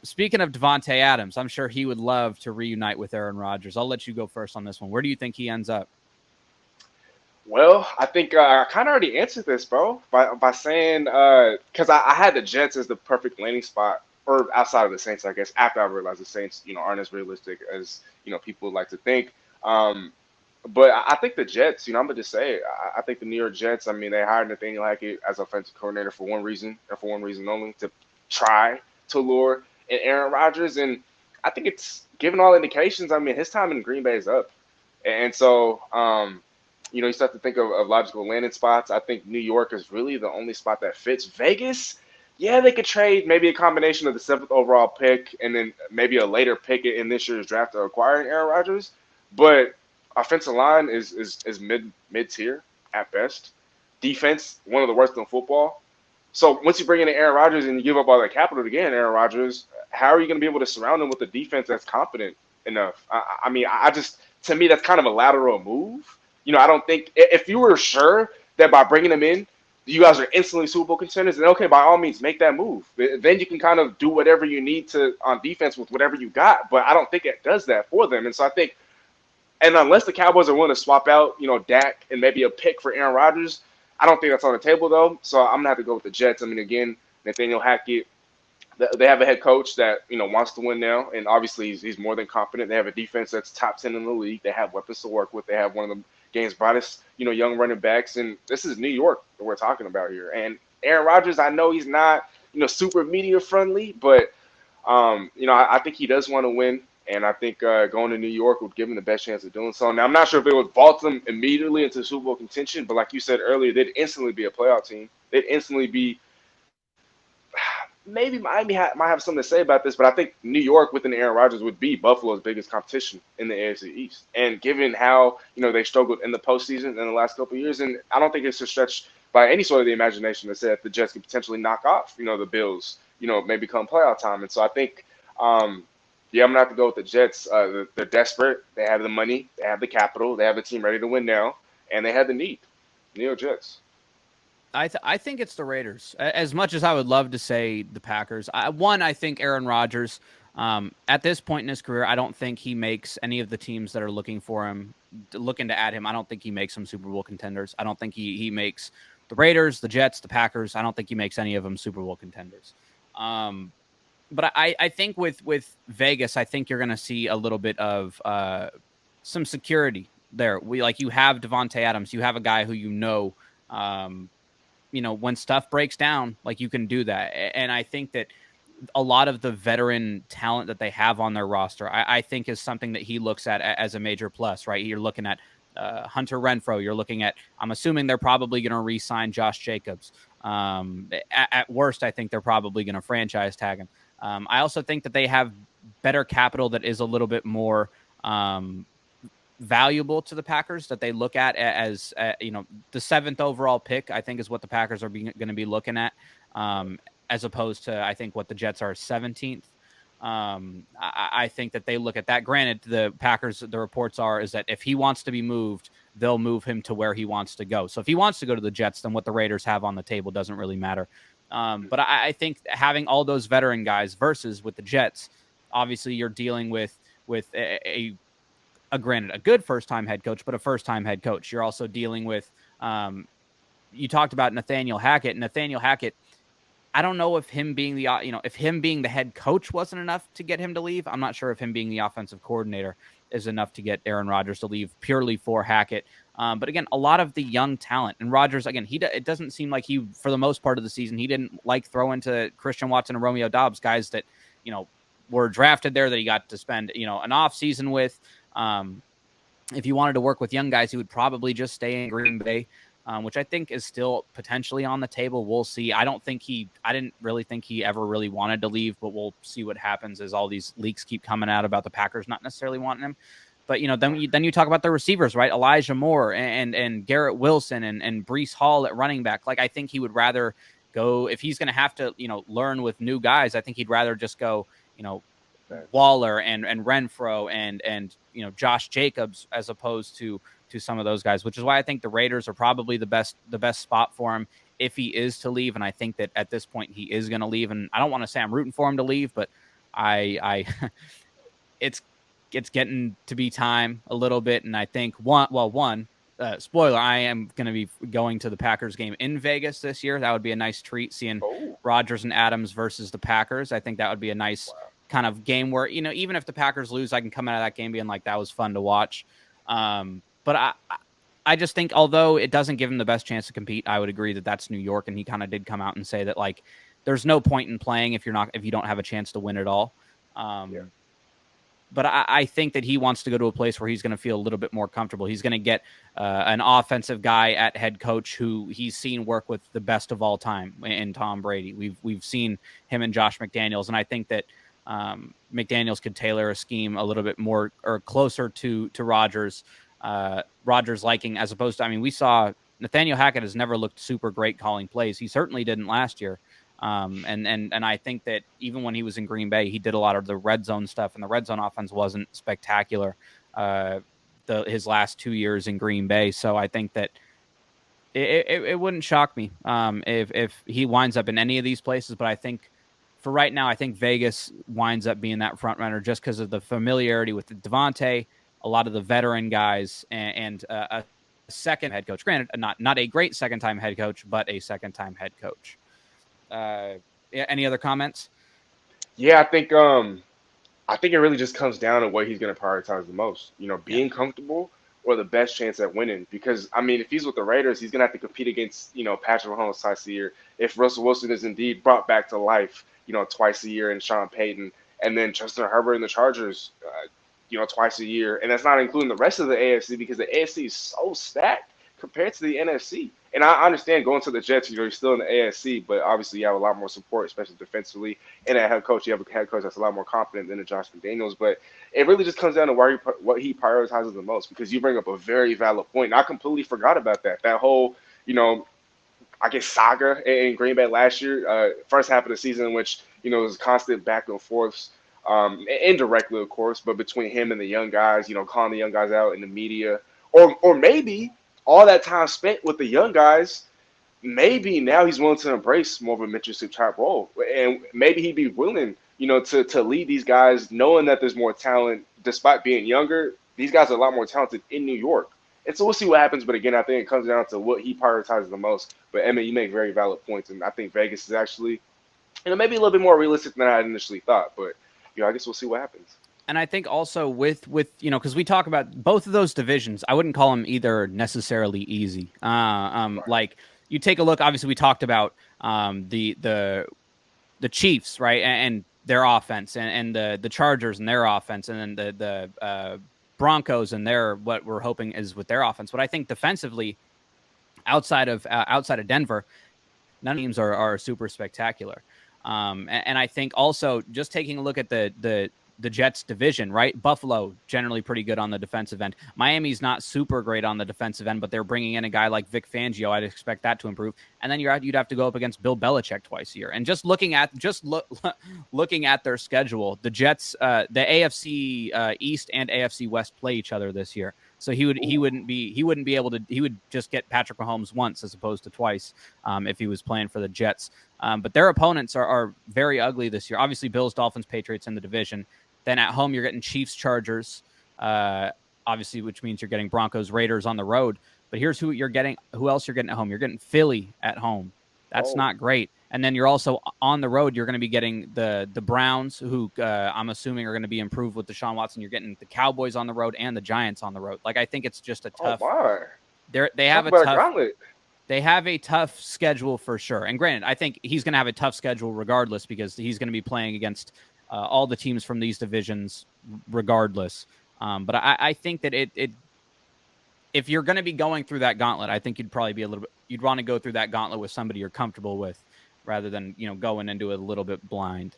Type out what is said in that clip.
Speaking of Devontae Adams, I'm sure he would love to reunite with Aaron Rodgers. I'll let you go first on this one. Where do you think he ends up? Well, I think I kind of already answered this, bro, by saying because I had the Jets as the perfect landing spot, or outside of the Saints, I guess. After I realized the Saints, aren't as realistic as people would like to think. Um, but I think the Jets, I'm gonna just say, I think the New York Jets. I mean, they hired Nathaniel Hackett as offensive coordinator for one reason, and for one reason only, to try to lure in Aaron Rodgers, and I think it's given all indications. I mean, his time in Green Bay is up, and so. You start to think of logical landing spots. I think New York is really the only spot that fits. Vegas, yeah, they could trade maybe a combination of the seventh overall pick and then maybe a later pick in this year's draft to acquire Aaron Rodgers. But offensive line is mid tier at best. Defense, one of the worst in football. So once you bring in Aaron Rodgers and you give up all that capital to get in Aaron Rodgers, how are you going to be able to surround him with a defense that's competent enough? I mean, I just to me that's kind of a lateral move. I don't think if you were sure that by bringing him in, you guys are instantly Super Bowl contenders, then okay, by all means, make that move. Then you can kind of do whatever you need to on defense with whatever you got. But I don't think it does that for them. And so I think, and unless the Cowboys are willing to swap out, Dak and maybe a pick for Aaron Rodgers, I don't think that's on the table though. So I'm gonna have to go with the Jets. I mean, again, Nathaniel Hackett, they have a head coach that wants to win now, and obviously he's more than confident. They have a defense that's top 10 in the league. They have weapons to work with. They have one of the game's brightest young running backs, and this is New York that we're talking about here. And Aaron Rodgers, I know he's not super media friendly, but I think he does want to win, and I think going to New York would give him the best chance of doing so. Now I'm not sure if it would vault them immediately into Super Bowl contention, but like you said earlier, they'd instantly be a playoff team. They'd instantly be maybe might have something to say about this, but I think New York within Aaron Rodgers would be Buffalo's biggest competition in the AFC East. And given how they struggled in the postseason in the last couple of years, and I don't think it's a stretch by any sort of the imagination to say that the Jets could potentially knock off the Bills, maybe come playoff time. And so I think, yeah, I'm gonna have to go with the Jets. They're desperate. They have the money. They have the capital. They have a team ready to win now, and they have the need. New York Jets. I think it's the Raiders. As much as I would love to say the Packers, I think Aaron Rodgers, at this point in his career, I don't think he makes any of the teams that are looking for him, looking to add him. I don't think he makes them Super Bowl contenders. I don't think he makes the Raiders, the Jets, the Packers. I don't think he makes any of them Super Bowl contenders. But I think with Vegas, I think you're going to see a little bit of some security there. You have Devontae Adams. You have a guy who when stuff breaks down, you can do that. And I think that a lot of the veteran talent that they have on their roster, I think is something that he looks at as a major plus, right? You're looking at Hunter Renfrow. You're looking at, I'm assuming they're probably going to re-sign Josh Jacobs. At worst, I think they're probably going to franchise tag him. I also think that they have better capital that is a little bit more valuable to the Packers, that they look at as the 7th overall pick, I think, is what the Packers are going to be looking at, as opposed to, I think, what the Jets are 17th. I think that they look at that. Granted, the Packers, the reports is that if he wants to be moved, they'll move him to where he wants to go. So if he wants to go to the Jets, then what the Raiders have on the table doesn't really matter. But I think having all those veteran guys versus with the Jets, obviously you're dealing with a granted, a good first-time head coach, but a first-time head coach. You're also dealing with, you talked about Nathaniel Hackett. Nathaniel Hackett, I don't know if him being the head coach wasn't enough to get him to leave. I'm not sure if him being the offensive coordinator is enough to get Aaron Rodgers to leave purely for Hackett. But again, a lot of the young talent, and Rodgers, again, it doesn't seem like he, for the most part of the season, he didn't like throwing to Christian Watson and Romeo Doubs, guys that, were drafted there that he got to spend, an off season with. If you wanted to work with young guys, he would probably just stay in Green Bay, which I think is still potentially on the table. We'll see. I didn't really think he ever really wanted to leave, but we'll see what happens as all these leaks keep coming out about the Packers not necessarily wanting him. But, then you talk about the receivers, right? Elijah Moore and Garrett Wilson and Breece Hall at running back. I think he would rather go, if he's going to have to, learn with new guys, I think he'd rather just go, Waller and Renfrow and Josh Jacobs as opposed to some of those guys, which is why I think the Raiders are probably the best spot for him if he is to leave, and I think that at this point he is going to leave, and I don't want to say I'm rooting for him to leave, but I it's getting to be time a little bit, and I think one spoiler, I am going to be going to the Packers game in Vegas this year. That would be a nice treat, seeing Oh, Rodgers and Adams versus the Packers. I think that would be a nice wow. kind of game where, even if the Packers lose, I can come out of that game being like, that was fun to watch. But I just think, although it doesn't give him the best chance to compete, I would agree that that's New York, and he kind of did come out and say that, like, there's no point in playing if you don't have a chance to win it all. Yeah. But I think that he wants to go to a place where he's going to feel a little bit more comfortable. He's going to get an offensive guy at head coach who he's seen work with the best of all time in Tom Brady. We've seen him and Josh McDaniels, and I think that McDaniels could tailor a scheme a little bit more or closer to Rodgers' liking, as opposed to, we saw Nathaniel Hackett has never looked super great calling plays. He certainly didn't last year. And I think that even when he was in Green Bay, he did a lot of the red zone stuff, and the red zone offense wasn't spectacular his last 2 years in Green Bay. So I think that it wouldn't shock me if he winds up in any of these places. But I think for right now, I think Vegas winds up being that front runner just because of the familiarity with Devontae, a lot of the veteran guys, and a second head coach. Granted, not a great second-time head coach, but a second-time head coach. Any other comments? Yeah, I think it really just comes down to what he's going to prioritize the most. Yeah. Being comfortable or the best chance at winning. Because if he's with the Raiders, he's going to have to compete against Patrick Mahomes twice a year. If Russell Wilson is indeed brought back to life, twice a year, and Sean Payton, and then Justin Herbert and the Chargers, twice a year, and that's not including the rest of the AFC because the AFC is so stacked compared to the NFC. And I understand going to the Jets, you're still in the AFC, but obviously you have a lot more support, especially defensively. And at head coach, you have a head coach that's a lot more confident than a Josh McDaniels. But it really just comes down to what he prioritizes the most, because you bring up a very valid point. And I completely forgot about that. That whole, I guess, saga in Green Bay last year, first half of the season, in which, it was constant back and forths, indirectly, of course, but between him and the young guys, calling the young guys out in the media. Or maybe all that time spent with the young guys, maybe now he's willing to embrace more of a mentorship type role. And maybe he'd be willing, to lead these guys, knowing that there's more talent. Despite being younger, these guys are a lot more talented in New York. And so we'll see what happens. But again, I think it comes down to what he prioritizes the most. But Emmitt, you make very valid points. And I think Vegas is actually, maybe a little bit more realistic than I had initially thought. But, I guess we'll see what happens. And I think also with because we talk about both of those divisions, I wouldn't call them either necessarily easy. Like, you take a look, obviously we talked about the Chiefs, right, and their offense, and the Chargers and their offense, and then the Broncos and what we're hoping is with their offense. But I think defensively, outside of Denver, none of the teams are super spectacular. And I think also just taking a look at the Jets division, right? Buffalo generally pretty good on the defensive end. Miami's not super great on the defensive end, but they're bringing in a guy like Vic Fangio. I'd expect that to improve. And then you'd have to go up against Bill Belichick twice a year. And just looking at their schedule, the Jets, the AFC East and AFC West play each other this year. So he wouldn't be able to. He would just get Patrick Mahomes once as opposed to twice if he was playing for the Jets. But their opponents are very ugly this year. Obviously, Bills, Dolphins, Patriots in the division. Then at home, you're getting Chiefs, Chargers, obviously, which means you're getting Broncos, Raiders on the road. But here's who you're getting. Who else you're getting at home? You're getting Philly at home. That's not great. And then you're also on the road. You're going to be getting the Browns, who I'm assuming are going to be improved with Deshaun Watson. You're getting the Cowboys on the road and the Giants on the road. Like, I think it's just a tough. They have a tough. They have a tough schedule for sure. And granted, I think he's going to have a tough schedule regardless, because he's going to be playing against all the teams from these divisions regardless. But I think that if you're going to be going through that gauntlet, I think you'd probably be you'd want to go through that gauntlet with somebody you're comfortable with rather than, going into it a little bit blind.